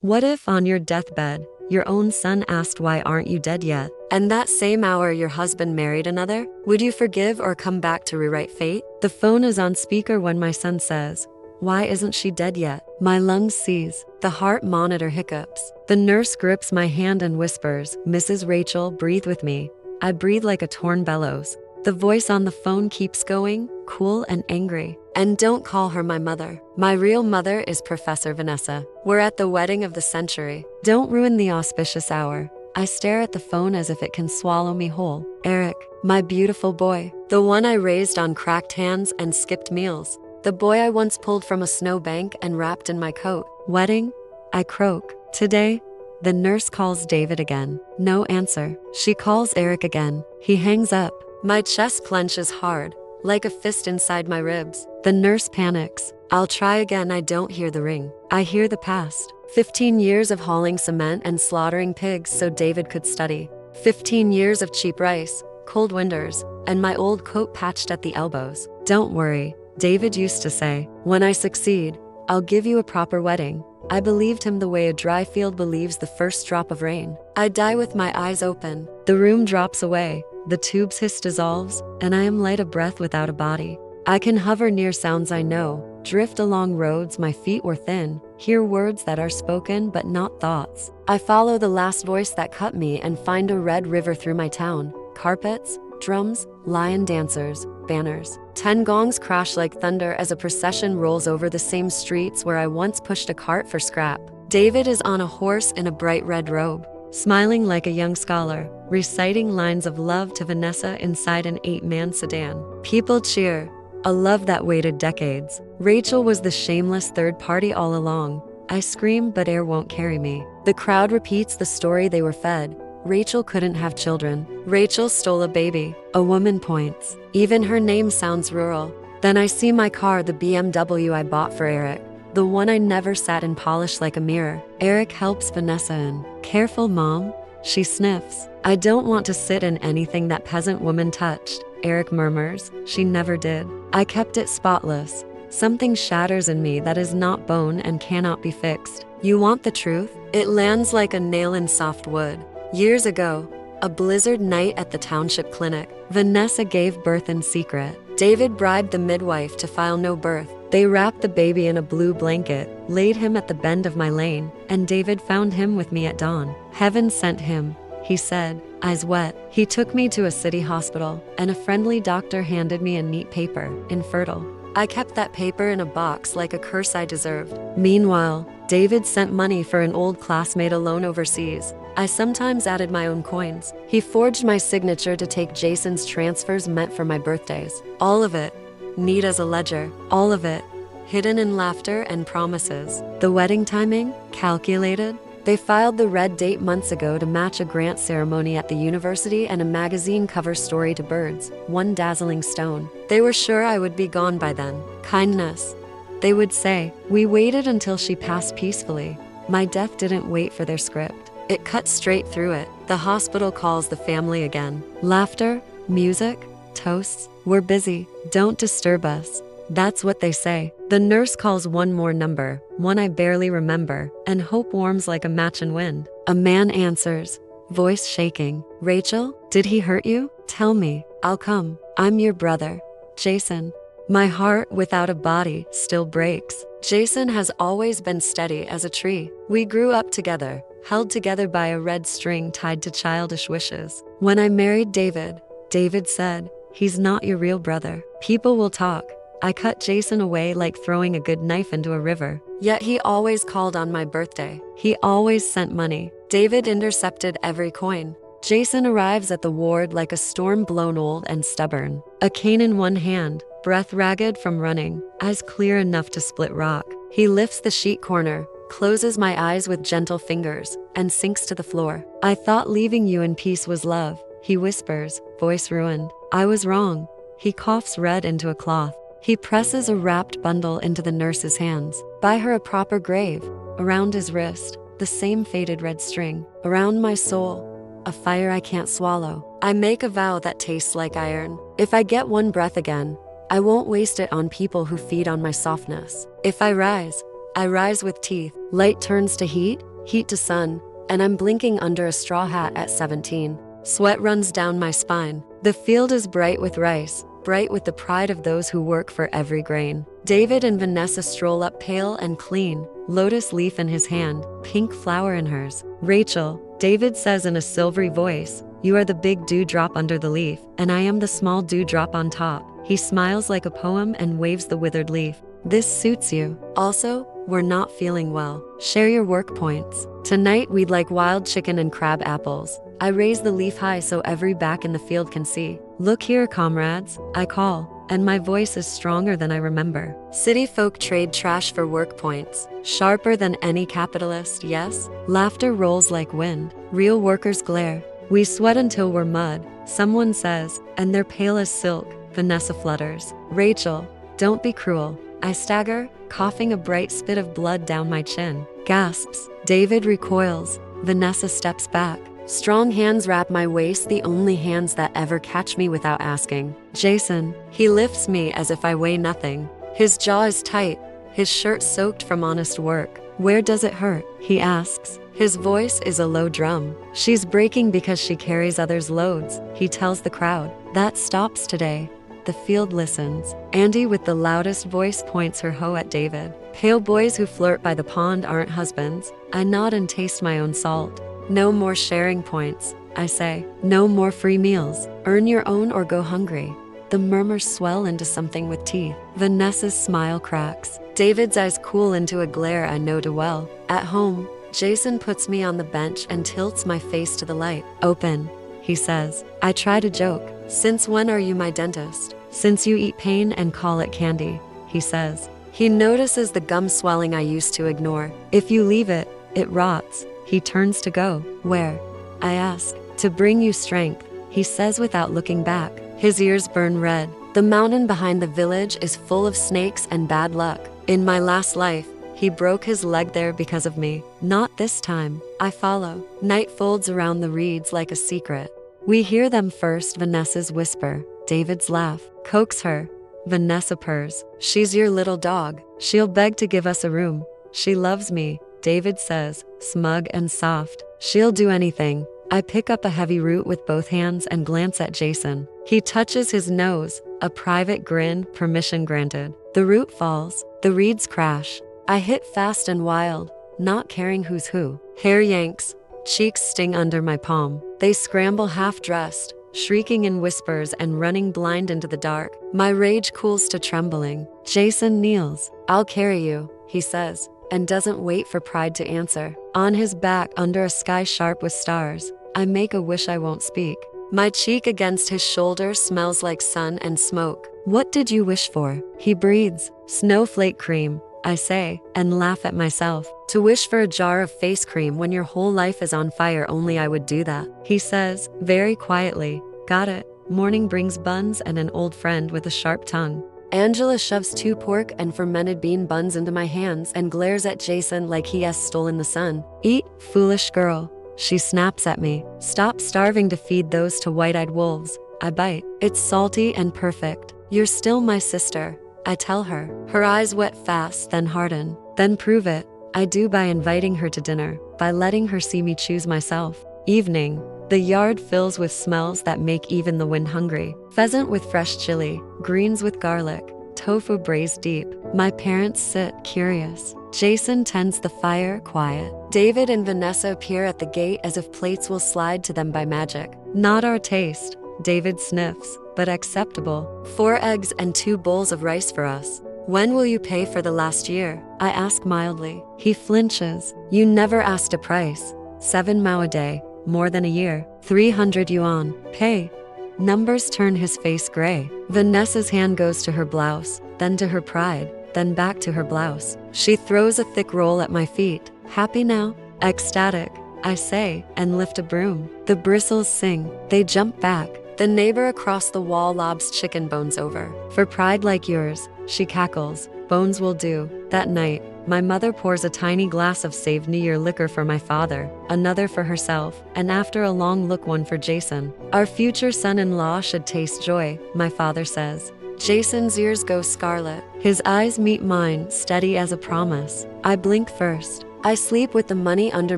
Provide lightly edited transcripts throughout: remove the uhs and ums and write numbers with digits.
What if, on your deathbed, your own son asked, "Why aren't you dead yet?" And that same hour your husband married another? Would you forgive or come back to rewrite fate? The phone is on speaker when my son says, "Why isn't she dead yet?" My lungs seize. The heart monitor hiccups. The nurse grips my hand and whispers, "Mrs. Rachel, breathe with me." I breathe like a torn bellows. The voice on the phone keeps going, cool and angry. "And don't call her my mother. My real mother is Professor Vanessa. We're at the wedding of the century. Don't ruin the auspicious hour." I stare at the phone as if it can swallow me whole. Eric, my beautiful boy. The one I raised on cracked hands and skipped meals. The boy I once pulled from a snowbank and wrapped in my coat. Wedding? I croak. Today? The nurse calls David again. No answer. She calls Eric again. He hangs up. My chest clenches hard, like a fist inside my ribs. The nurse panics. I'll try again. I don't hear the ring. I hear the past. 15 years of hauling cement and slaughtering pigs so David could study. 15 years of cheap rice, cold winters, and my old coat patched at the elbows. "Don't worry," David used to say. "When I succeed, I'll give you a proper wedding." I believed him the way a dry field believes the first drop of rain. I die with my eyes open. The room drops away. The tube's hiss dissolves, and I am light of breath without a body. I can hover near sounds I know, drift along roads my feet were thin, hear words that are spoken but not thoughts. I follow the last voice that cut me and find a red river through my town. Carpets, drums, lion dancers, banners. 10 gongs crash like thunder as a procession rolls over the same streets where I once pushed a cart for scrap. David is on a horse in a bright red robe, smiling like a young scholar, reciting lines of love to Vanessa inside an 8-man sedan. People cheer, a love that waited decades. Rachel was the shameless third party all along. I scream, but air won't carry me. The crowd repeats the story they were fed. Rachel couldn't have children. Rachel stole a baby. A woman points. Even her name sounds rural. Then I see my car, the BMW I bought for Eric. The one I never sat in, polished like a mirror. Eric helps Vanessa in. "Careful, Mom." She sniffs. "I don't want to sit in anything that peasant woman touched," Eric murmurs. "She never did. I kept it spotless." Something shatters in me that is not bone and cannot be fixed. "You want the truth?" It lands like a nail in soft wood. Years ago, a blizzard night at the township clinic, Vanessa gave birth in secret. David bribed the midwife to file no birth. They wrapped the baby in a blue blanket, laid him at the bend of my lane, and David found him with me at dawn. "Heaven sent him," he said, eyes wet. He took me to a city hospital, and a friendly doctor handed me a neat paper, infertile. I kept that paper in a box like a curse I deserved. Meanwhile, David sent money for an old classmate alone overseas. I sometimes added my own coins. He forged my signature to take Jason's transfers meant for my birthdays. All of it, neat as a ledger. All of it, hidden in laughter and promises. The wedding timing, calculated. They filed the red date months ago to match a grant ceremony at the university and a magazine cover story to birds, one dazzling stone. They were sure I would be gone by then. Kindness, they would say. We waited until she passed peacefully. My death didn't wait for their script. It cut straight through it. The hospital calls the family again. Laughter, music, toasts. "We're busy. Don't disturb us." That's what they say. The nurse calls one more number, one I barely remember, and hope warms like a match in wind. A man answers, voice shaking. "Rachel, did he hurt you? Tell me. I'll come. I'm your brother, Jason." My heart, without a body, still breaks. Jason has always been steady as a tree. We grew up together, held together by a red string tied to childish wishes. When I married David, David said, "He's not your real brother. People will talk." I cut Jason away like throwing a good knife into a river. Yet he always called on my birthday. He always sent money. David intercepted every coin. Jason arrives at the ward like a storm blown old and stubborn. A cane in one hand, breath ragged from running, eyes clear enough to split rock. He lifts the sheet corner, closes my eyes with gentle fingers, and sinks to the floor. "I thought leaving you in peace was love," he whispers, voice ruined. "I was wrong." He coughs red into a cloth. He presses a wrapped bundle into the nurse's hands. Buy her a proper grave. Around his wrist, the same faded red string. Around my soul, a fire I can't swallow. I make a vow that tastes like iron. If I get one breath again, I won't waste it on people who feed on my softness. If I rise with teeth. Light turns to heat, heat to sun, and I'm blinking under a straw hat at 17. Sweat runs down my spine. The field is bright with rice, bright with the pride of those who work for every grain. David and Vanessa stroll up pale and clean, lotus leaf in his hand, pink flower in hers. Rachel, David says in a silvery voice, you are the big dewdrop under the leaf, and I am the small dewdrop on top. He smiles like a poem and waves the withered leaf. This suits you. Also, we're not feeling well. Share your work points. Tonight we'd like wild chicken and crab apples. I raise the leaf high so every back in the field can see. Look here, comrades, I call, and my voice is stronger than I remember. City folk trade trash for work points. Sharper than any capitalist, yes? Laughter rolls like wind. Real workers glare. We sweat until we're mud, someone says, and they're pale as silk. Vanessa flutters. Rachel, don't be cruel. I stagger, coughing a bright spit of blood down my chin. Gasps. David recoils. Vanessa steps back. Strong hands wrap my waist, the only hands that ever catch me without asking. Jason. He lifts me as if I weigh nothing. His jaw is tight, his shirt soaked from honest work. Where does it hurt? He asks. His voice is a low drum. She's breaking because she carries others' loads, he tells the crowd. That stops today. The field listens. Andy with the loudest voice points her hoe at David. Pale boys who flirt by the pond aren't husbands. I nod and taste my own salt. No more sharing points, I say. No more free meals. Earn your own or go hungry. The murmurs swell into something with teeth. Vanessa's smile cracks. David's eyes cool into a glare I know too well. At home, Jason puts me on the bench and tilts my face to the light. Open, he says. I try to joke. Since when are you my dentist? Since you eat pain and call it candy, he says. He notices the gum swelling I used to ignore. If you leave it, it rots. He turns to go. Where? I ask. To bring you strength, he says without looking back. His ears burn red. The mountain behind the village is full of snakes and bad luck. In my last life, he broke his leg there because of me. Not this time. I follow. Night folds around the reeds like a secret. We hear them first, Vanessa's whisper. David's laugh. Coax her. Vanessa purrs. She's your little dog. She'll beg to give us a room. She loves me, David says, smug and soft. She'll do anything. I pick up a heavy root with both hands and glance at Jason. He touches his nose, a private grin, permission granted. The root falls. The reeds crash. I hit fast and wild, not caring who's who. Hair yanks. Cheeks sting under my palm. They scramble half-dressed, shrieking in whispers and running blind into the dark. My rage cools to trembling. Jason kneels. I'll carry you, he says, and doesn't wait for pride to answer. On his back under a sky sharp with stars, I make a wish I won't speak. My cheek against his shoulder smells like sun and smoke. What did you wish for? He breathes. Snowflake cream, I say, and laugh at myself. To wish for a jar of face cream when your whole life is on fire, only I would do that. He says, very quietly, got it. Morning brings buns and an old friend with a sharp tongue. Angela shoves 2 pork and fermented bean buns into my hands and glares at Jason like he has stolen the sun. Eat, foolish girl. She snaps at me. Stop starving to feed those to white-eyed wolves. I bite. It's salty and perfect. You're still my sister, I tell her. Her eyes wet fast, then harden. Then prove it. I do, by inviting her to dinner, by letting her see me choose myself. Evening. The yard fills with smells that make even the wind hungry. Pheasant with fresh chili, greens with garlic, tofu braised deep. My parents sit, curious. Jason tends the fire, quiet. David and Vanessa appear at the gate as if plates will slide to them by magic. Not our taste, David sniffs, but acceptable. 4 eggs and 2 bowls of rice for us. When will you pay for the last year? I ask mildly. He flinches. You never asked a price. 7 mao a day, more than a year. 300 yuan. Pay. Numbers turn his face gray. Vanessa's hand goes to her blouse, then to her pride, then back to her blouse. She throws a thick roll at my feet. Happy now? Ecstatic, I say, and lift a broom. The bristles sing. They jump back. The neighbor across the wall lobs chicken bones over. For pride like yours, she cackles. Bones will do. That night, my mother pours a tiny glass of saved New Year liquor for my father, another for herself, and after a long look, one for Jason. Our future son-in-law should taste joy, my father says. Jason's ears go scarlet. His eyes meet mine, steady as a promise. I blink first. I sleep with the money under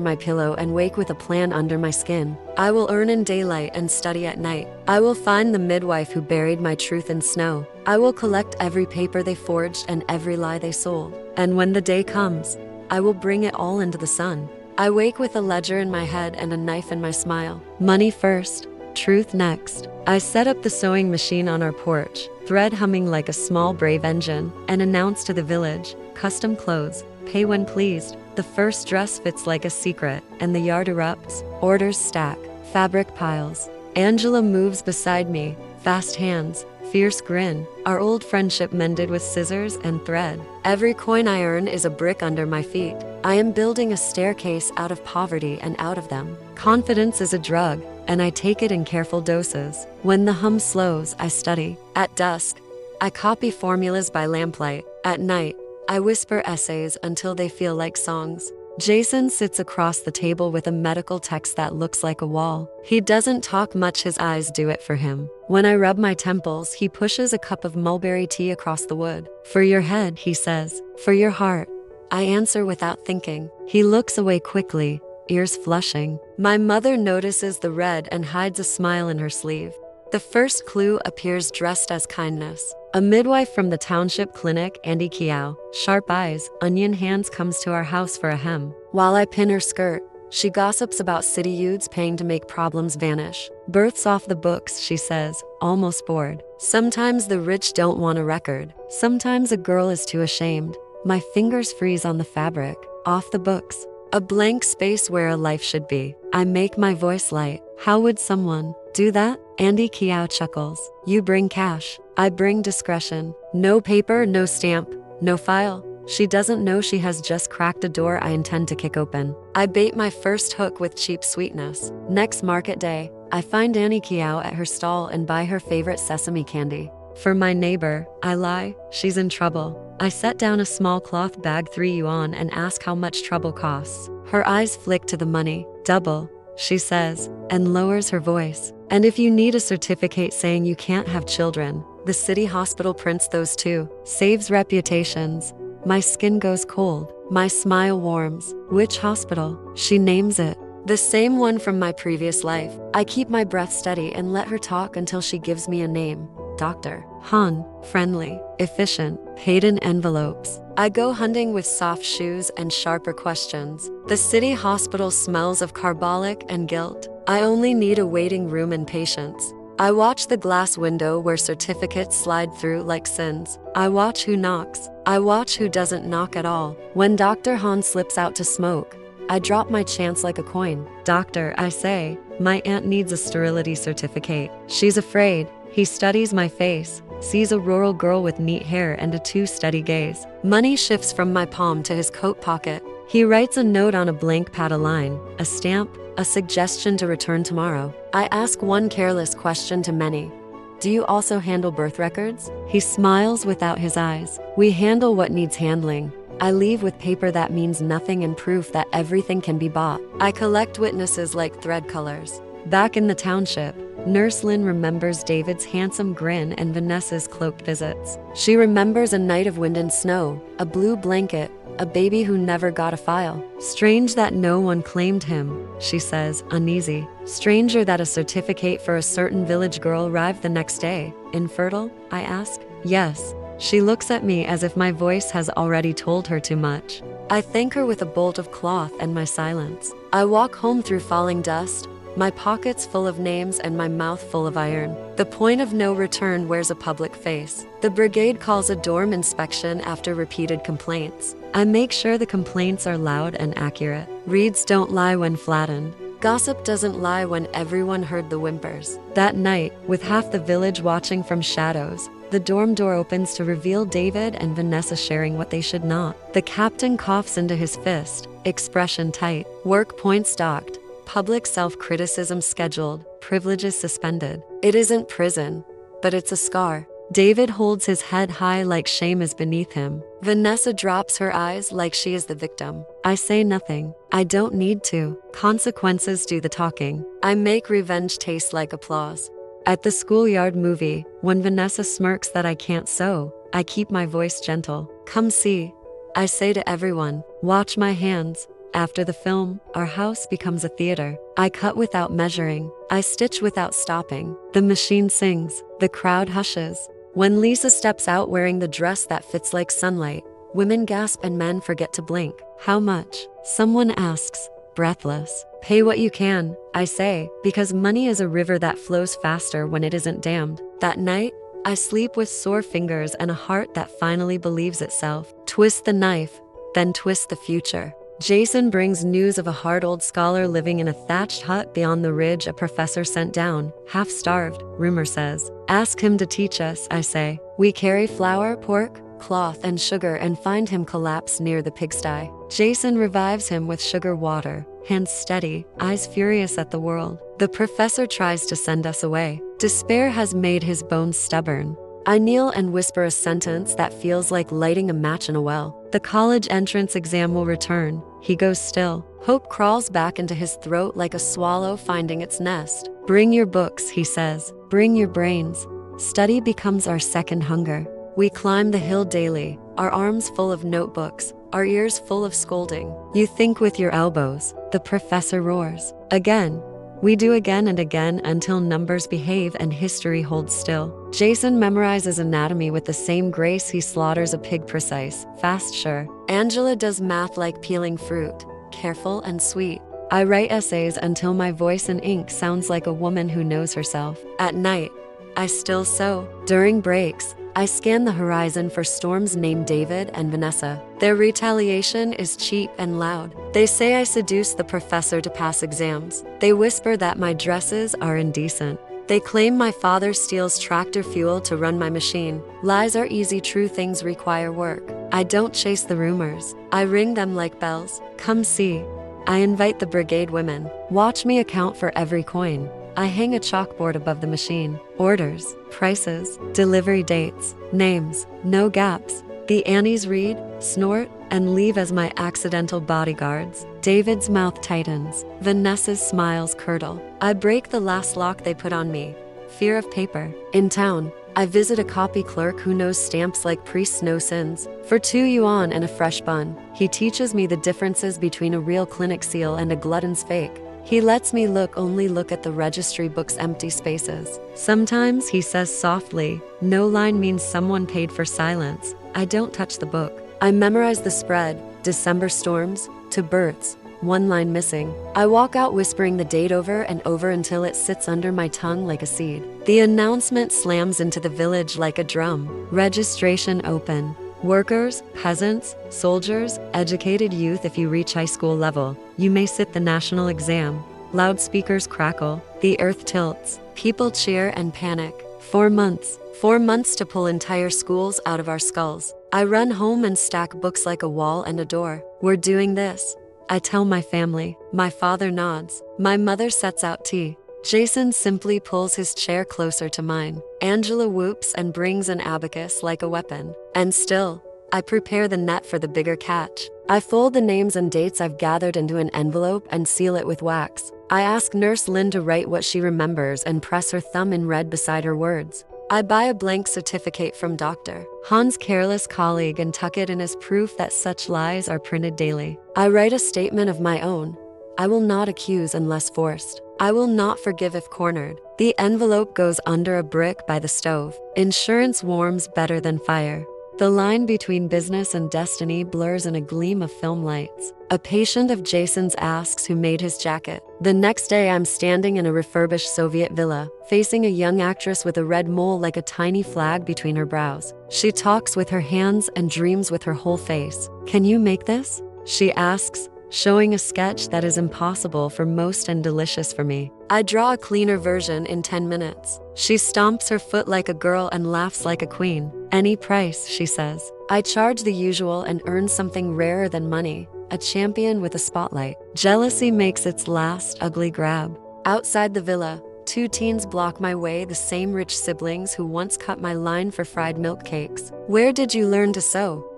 my pillow and wake with a plan under my skin. I will earn in daylight and study at night. I will find the midwife who buried my truth in snow. I will collect every paper they forged and every lie they sold. And when the day comes, I will bring it all into the sun. I wake with a ledger in my head and a knife in my smile. Money first, truth next. I set up the sewing machine on our porch, thread humming like a small brave engine, and announce to the village, custom clothes, pay when pleased. The first dress fits like a secret, and the yard erupts. Orders stack, fabric piles. Angela moves beside me, fast hands, fierce grin, our old friendship mended with scissors and thread. Every coin I earn is a brick under my feet. I am building a staircase out of poverty and out of them. Confidence is a drug, and I take it in careful doses. When the hum slows, I study. At dusk, I copy formulas by lamplight. At night, I whisper essays until they feel like songs. Jason sits across the table with a medical text that looks like a wall. He doesn't talk much, his eyes do it for him. When I rub my temples, he pushes a cup of mulberry tea across the wood. For your head, he says. For your heart. I answer without thinking. He looks away quickly, ears flushing. My mother notices the red and hides a smile in her sleeve. The first clue appears dressed as kindness. A midwife from the township clinic, Andy Kiao, sharp eyes, onion hands, comes to our house for a hem. While I pin her skirt, she gossips about city youths paying to make problems vanish. Birth's off the books, she says, almost bored. Sometimes the rich don't want a record. Sometimes a girl is too ashamed. My fingers freeze on the fabric. Off the books. A blank space where a life should be. I make my voice light. How would someone do that? Andy Kiao chuckles. You bring cash. I bring discretion. No paper, no stamp, no file. She doesn't know she has just cracked a door I intend to kick open. I bait my first hook with cheap sweetness. Next market day, I find Annie Kiao at her stall and buy her favorite sesame candy. For my neighbor, I lie, she's in trouble. I set down a small cloth bag, 3 yuan, and ask how much trouble costs. Her eyes flick to the money. Double, she says, and lowers her voice. And if you need a certificate saying you can't have children, the city hospital prints those too. Saves reputations. My skin goes cold. My smile warms. Which hospital? She names it. The same one from my previous life. I keep my breath steady and let her talk until she gives me a name. Dr. Han. Friendly, efficient, paid in envelopes. I go hunting with soft shoes and sharper questions. The city hospital smells of carbolic and guilt. I only need a waiting room and patience. I watch the glass window where certificates slide through like sins. I watch who knocks. I watch who doesn't knock at all. When Dr. Han slips out to smoke, I drop my chance like a coin. Doctor, I say, my aunt needs a sterility certificate. She's afraid. He studies my face, sees a rural girl with neat hair and a too steady gaze. Money shifts from my palm to his coat pocket. He writes a note on a blank pad, a line, a stamp, a suggestion to return tomorrow. I ask one careless question to many. Do you also handle birth records? He smiles without his eyes. We handle what needs handling. I leave with paper that means nothing and proof that everything can be bought. I collect witnesses like thread colors. Back in the township, Nurse Lynn remembers David's handsome grin and Vanessa's cloaked visits. She remembers a night of wind and snow, a blue blanket, a baby who never got a file. Strange that no one claimed him, she says, uneasy. Stranger that a certificate for a certain village girl arrived the next day. Infertile? I ask. Yes. She looks at me as if my voice has already told her too much. I thank her with a bolt of cloth and my silence. I walk home through falling dust, my pockets full of names and my mouth full of iron. The point of no return wears a public face. The brigade calls a dorm inspection after repeated complaints. I make sure the complaints are loud and accurate. Reeds don't lie when flattened. Gossip doesn't lie when everyone heard the whimpers. That night, with half the village watching from shadows, the dorm door opens to reveal David and Vanessa sharing what they should not. The captain coughs into his fist, expression tight, work points docked. Public self-criticism scheduled, privileges suspended. It isn't prison, but it's a scar. David holds his head high like shame is beneath him. Vanessa drops her eyes like she is the victim. I say nothing. I don't need to. Consequences do the talking. I make revenge taste like applause. At the schoolyard movie, when Vanessa smirks that I can't sew, I keep my voice gentle. Come see. I say to everyone, watch my hands. After the film, our house becomes a theater. I cut without measuring. I stitch without stopping. The machine sings. The crowd hushes. When Lisa steps out wearing the dress that fits like sunlight, women gasp and men forget to blink. How much? Someone asks, breathless. Pay what you can, I say, because money is a river that flows faster when it isn't dammed. That night, I sleep with sore fingers and a heart that finally believes itself. Twist the knife, then twist the future. Jason brings news of a hard old scholar living in a thatched hut beyond the ridge a professor sent down, half-starved, rumor says. Ask him to teach us, I say. We carry flour, pork, cloth, and sugar and find him collapsed near the pigsty. Jason revives him with sugar water, hands steady, eyes furious at the world. The professor tries to send us away. Despair has made his bones stubborn. I kneel and whisper a sentence that feels like lighting a match in a well. The college entrance exam will return. He goes still. Hope crawls back into his throat like a swallow finding its nest. Bring your books, he says. Bring your brains. Study becomes our second hunger. We climb the hill daily, our arms full of notebooks, our ears full of scolding. You think with your elbows, the professor roars. Again. We do again and again until numbers behave and history holds still. Jason memorizes anatomy with the same grace he slaughters a pig precise, fast sure. Angela does math like peeling fruit, careful and sweet. I write essays until my voice in ink sounds like a woman who knows herself. At night, I still sew. During breaks, I scan the horizon for storms named David and Vanessa. Their retaliation is cheap and loud. They say I seduced the professor to pass exams. They whisper that my dresses are indecent. They claim my father steals tractor fuel to run my machine. Lies are easy, true things require work. I don't chase the rumors. I ring them like bells. Come see. I invite the brigade women. Watch me account for every coin. I hang a chalkboard above the machine. Orders, prices, delivery dates, names, no gaps. The Annies read, snort, and leave as my accidental bodyguards. David's mouth tightens. Vanessa's smiles curdle. I break the last lock they put on me. Fear of paper. In town, I visit a copy clerk who knows stamps like priests know sins. For 2 yuan and a fresh bun. He teaches me the differences between a real clinic seal and a glutton's fake. He lets me only look at the registry book's empty spaces. Sometimes he says softly, no line means someone paid for silence. I don't touch the book. I memorize the spread, December storms, to births, 1 line missing. I walk out whispering the date over and over until it sits under my tongue like a seed. The announcement slams into the village like a drum. Registration open. Workers, peasants, soldiers, educated youth. If you reach high school level, you may sit the national exam. Loudspeakers crackle, the earth tilts, people cheer and panic. 4 months. 4 months to pull entire schools out of our skulls. I run home and stack books like a wall and a door. We're doing this. I tell my family. My father nods. My mother sets out tea. Jason simply pulls his chair closer to mine. Angela whoops and brings an abacus like a weapon. And still, I prepare the net for the bigger catch. I fold the names and dates I've gathered into an envelope and seal it with wax. I ask Nurse Lynn to write what she remembers and press her thumb in red beside her words. I buy a blank certificate from Dr. Han's careless colleague and tuck it in as proof that such lies are printed daily. I write a statement of my own. I will not accuse unless forced. I will not forgive if cornered. The envelope goes under a brick by the stove. Insurance warms better than fire. The line between business and destiny blurs in a gleam of film lights. A patient of Jason's asks who made his jacket. The next day I'm standing in a refurbished Soviet villa, facing a young actress with a red mole like a tiny flag between her brows. She talks with her hands and dreams with her whole face. Can you make this? She asks, showing a sketch that is impossible for most and delicious for me. I draw a cleaner version in 10 minutes. She stomps her foot like a girl and laughs like a queen. Any price, she says. I charge the usual and earn something rarer than money, a champion with a spotlight. Jealousy makes its last ugly grab. Outside the villa, 2 teens block my way, the same rich siblings who once cut my line for fried milk cakes. Where did you learn to sew?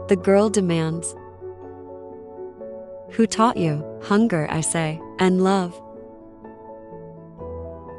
The girl demands. Who taught you? Hunger, I say, and love.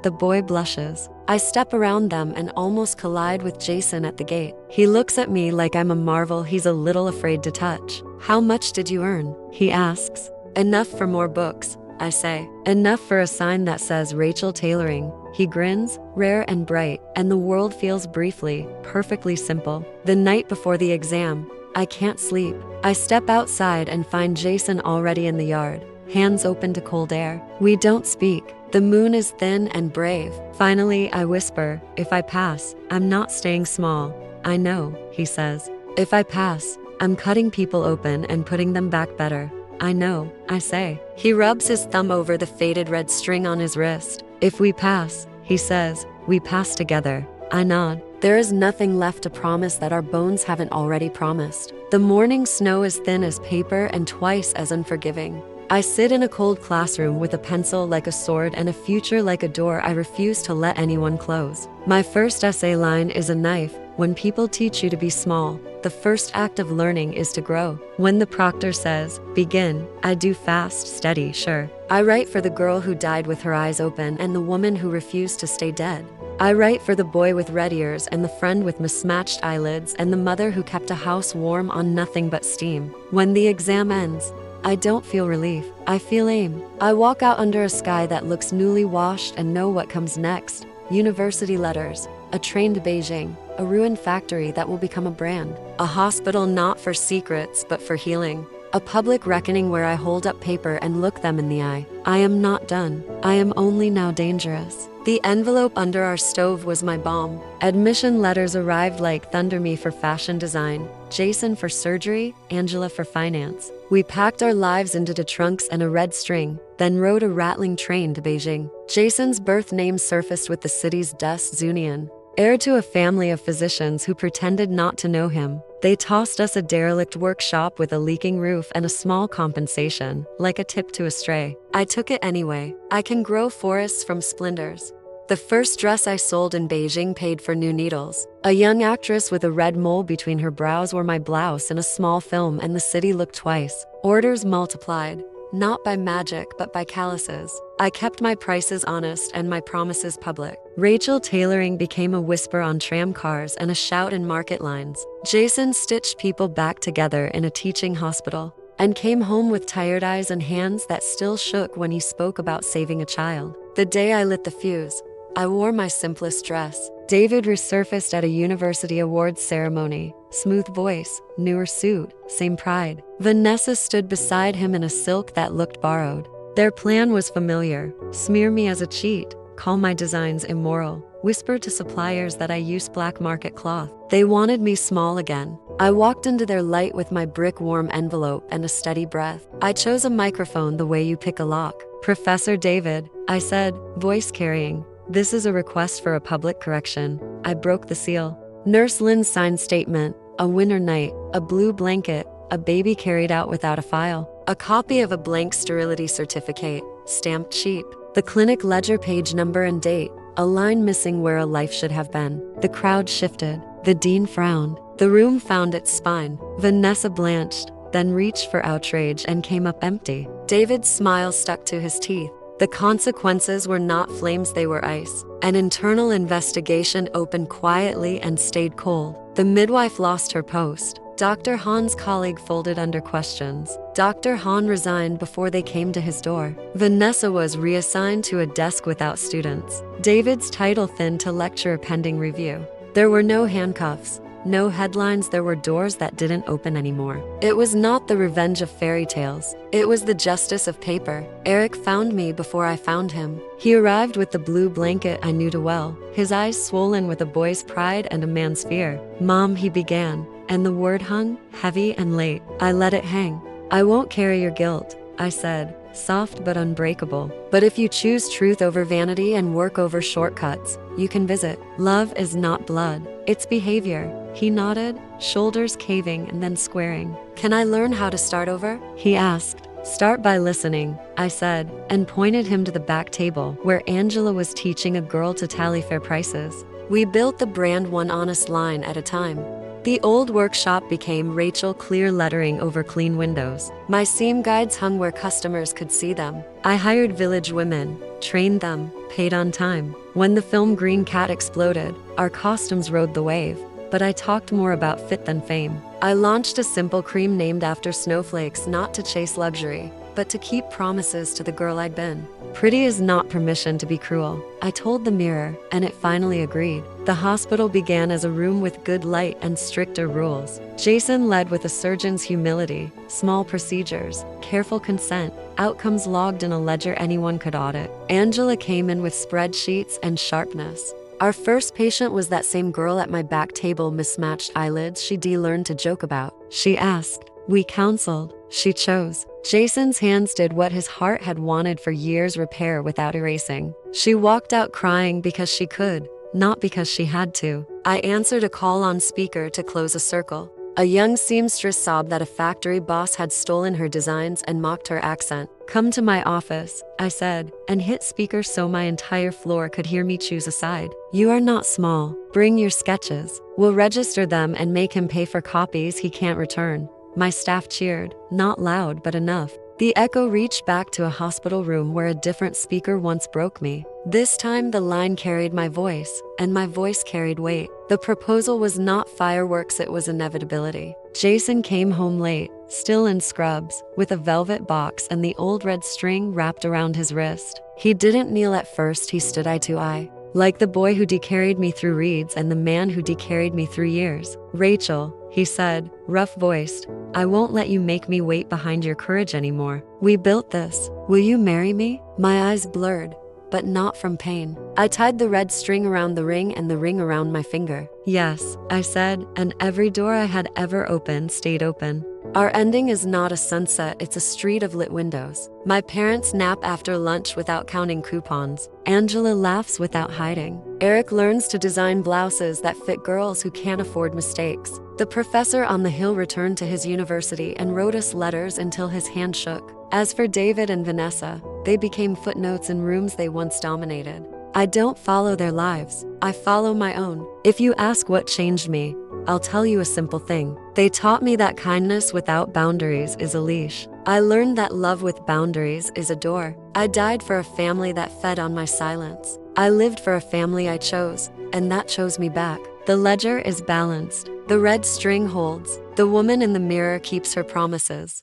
The boy blushes. I step around them and almost collide with Jason at the gate. He looks at me like I'm a marvel he's a little afraid to touch. "How much did you earn?" he asks. "Enough for more books," I say. "Enough for a sign that says Rachel Tailoring." He grins, rare and bright, and the world feels briefly, perfectly simple. The night before the exam, I can't sleep. I step outside and find Jason already in the yard, hands open to cold air. We don't speak. The moon is thin and brave. Finally, I whisper, "If I pass, I'm not staying small." "I know," he says. "If I pass, I'm cutting people open and putting them back better." "I know," I say. He rubs his thumb over the faded red string on his wrist. "If we pass," he says, "we pass together." I nod. There is nothing left to promise that our bones haven't already promised. The morning snow is thin as paper and twice as unforgiving. I sit in a cold classroom with a pencil like a sword and a future like a door I refuse to let anyone close. My first essay line is a knife. When people teach you to be small, the first act of learning is to grow. When the proctor says, "Begin," I do fast, steady, sure. I write for the girl who died with her eyes open and the woman who refused to stay dead. I write for the boy with red ears and the friend with mismatched eyelids and the mother who kept a house warm on nothing but steam. When the exam ends, I don't feel relief. I feel aim. I walk out under a sky that looks newly washed and know what comes next. University letters, a train to Beijing, a ruined factory that will become a brand, a hospital not for secrets but for healing, a public reckoning where I hold up paper and look them in the eye. I am not done. I am only now dangerous. The envelope under our stove was my bomb. Admission letters arrived like thunder, me for fashion design, Jason for surgery, Angela for finance. We packed our lives into the trunks and a red string, then rode a rattling train to Beijing. Jason's birth name surfaced with the city's dust, Zunian. Heir to a family of physicians who pretended not to know him, they tossed us a derelict workshop with a leaking roof and a small compensation, like a tip to a stray. I took it anyway. I can grow forests from splinters. The first dress I sold in Beijing paid for new needles. A young actress with a red mole between her brows wore my blouse in a small film and the city looked twice. Orders multiplied, not by magic but by calluses. I kept my prices honest and my promises public. Rachel Tailoring became a whisper on tram cars and a shout in market lines. Jason stitched people back together in a teaching hospital and came home with tired eyes and hands that still shook when he spoke about saving a child. The day I lit the fuse, I wore my simplest dress. David resurfaced at a university awards ceremony. Smooth voice, newer suit, same pride. Vanessa stood beside him in a silk that looked borrowed. Their plan was familiar. Smear me as a cheat, call my designs immoral, whisper to suppliers that I use black market cloth. They wanted me small again. I walked into their light with my brick-warm envelope and a steady breath. I chose a microphone the way you pick a lock. "Professor David," I said, voice carrying. "This is a request for a public correction." I broke the seal. Nurse Lynn's signed statement, a winter night, a blue blanket, a baby carried out without a file, a copy of a blank sterility certificate, stamped cheap, the clinic ledger page number and date, a line missing where a life should have been. The crowd shifted. The dean frowned. The room found its spine. Vanessa blanched, then reached for outrage and came up empty. David's smile stuck to his teeth. The consequences were not flames, they were ice. An internal investigation opened quietly and stayed cold. The midwife lost her post. Dr. Han's colleague folded under questions. Dr. Han resigned before they came to his door. Vanessa was reassigned to a desk without students. David's title thinned to lecturer pending review. There were no handcuffs. No headlines, there were doors that didn't open anymore. It was not the revenge of fairy tales. It was the justice of paper. Eric found me before I found him. He arrived with the blue blanket I knew too well, his eyes swollen with a boy's pride and a man's fear. "Mom," he began, and the word hung, heavy and late. I let it hang. "I won't carry your guilt," I said, soft but unbreakable. "But if you choose truth over vanity and work over shortcuts, you can visit. Love is not blood, it's behavior." He nodded, shoulders caving and then squaring. "Can I learn how to start over?" he asked. "Start by listening," I said, and pointed him to the back table where Angela was teaching a girl to tally fair prices. We built the brand one honest line at a time. The old workshop became Rachel clear lettering over clean windows. My seam guides hung where customers could see them. I hired village women, trained them, paid on time. When the film Green Cat exploded, our costumes rode the wave. But I talked more about fit than fame. I launched a simple cream named after snowflakes, not to chase luxury, but to keep promises to the girl I'd been. Pretty is not permission to be cruel, I told the mirror, and it finally agreed. The hospital began as a room with good light and stricter rules. Jason led with a surgeon's humility, small procedures, careful consent, outcomes logged in a ledger anyone could audit. Angela came in with spreadsheets and sharpness. Our first patient was that same girl at my back table, mismatched eyelids she'd learned to joke about. She asked. We counseled. She chose. Jason's hands did what his heart had wanted for years: repair without erasing. She walked out crying because she could, not because she had to. I answered a call on speaker to close a circle. A young seamstress sobbed that a factory boss had stolen her designs and mocked her accent. Come to my office, I said, and hit speaker so my entire floor could hear me choose a side. You are not small. Bring your sketches. We'll register them and make him pay for copies he can't return. My staff cheered, not loud but enough. The echo reached back to a hospital room where a different speaker once broke me. This time the line carried my voice, and my voice carried weight. The proposal was not fireworks, it was inevitability. Jason came home late, still in scrubs, with a velvet box and the old red string wrapped around his wrist. He didn't kneel at first, he stood eye to eye. Like the boy who decarried me through reeds and the man who decarried me through years. Rachel, he said, rough-voiced, I won't let you make me wait behind your courage anymore. We built this. Will you marry me? My eyes blurred, but not from pain. I tied the red string around the ring and the ring around my finger. Yes, I said, and every door I had ever opened stayed open. Our ending is not a sunset, it's a street of lit windows. My parents nap after lunch without counting coupons. Angela laughs without hiding. Eric learns to design blouses that fit girls who can't afford mistakes. The professor on the hill returned to his university and wrote us letters until his hand shook. As for David and Vanessa, they became footnotes in rooms they once dominated. I don't follow their lives, I follow my own. If you ask what changed me, I'll tell you a simple thing. They taught me that kindness without boundaries is a leash. I learned that love with boundaries is a door. I died for a family that fed on my silence. I lived for a family I chose, and that chose me back. The ledger is balanced. The red string holds. The woman in the mirror keeps her promises.